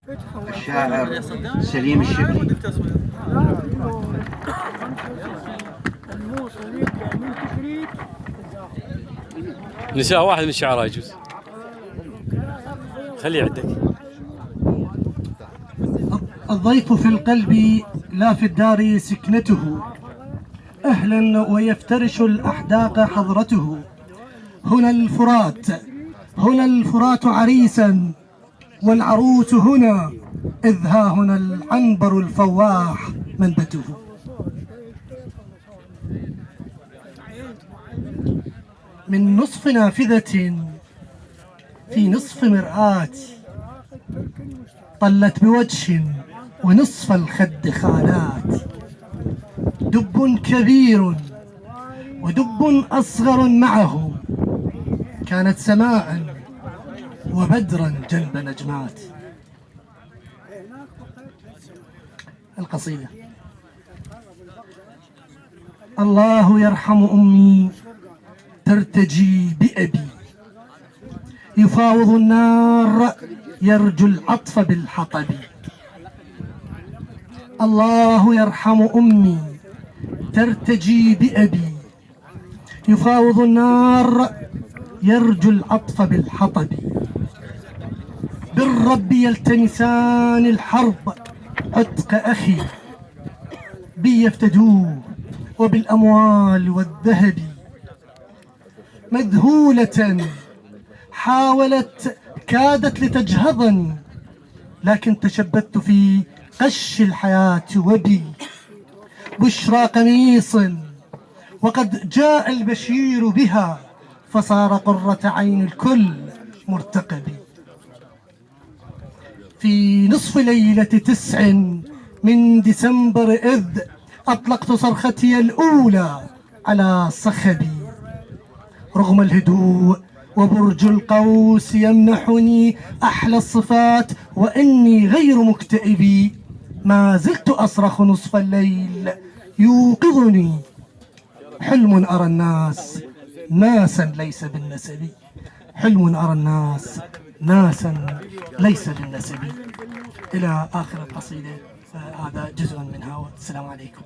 الشاعر سليم الشبلي. نساء واحد من الشعراء يجوز، خليه عندك. الضيف في القلب لا في الدار سكنته، أهلا ويفترش الأحداق حضرته. هنا الفرات، هنا الفرات عريسا، والعروس هنا، إذ ها هنا العنبر الفواح منبته. من نصف نافذة في نصف مرآة، طلت بوجه ونصف الخد خالات. دب كبير ودب أصغر معه، كانت سماء وبدرا جنب نجمات. القصيدة. الله يرحم أمي ترتجي بأبي، يفاوض النار يرجو العطف بالحطب. الله يرحم أمي ترتجي بأبي، يفاوض النار يرجو العطف بالحطب. بالرب يلتمسان الحرب عتق أخي، بي يفتدوه وبالأموال والذهب. مذهولة حاولت كادت لتجهضني، لكن تشبثت في قش الحياة وبي. بشرى قميص وقد جاء البشير بها، فصار قرة عين الكل مرتقب. في نصف ليلة 9 من ديسمبر إذ أطلقت صرختي الأولى على صخبي. رغم الهدوء وبرج القوس يمنحني أحلى الصفات وإني غير مكتئب، ما زلت أصرخ نصف الليل يوقظني حلم أرى الناس ناسا ليس بالنسب. حلم أرى الناس ناسا ليس بالنسب. إلى آخر القصيدة. هذا جزء منها، والسلام عليكم.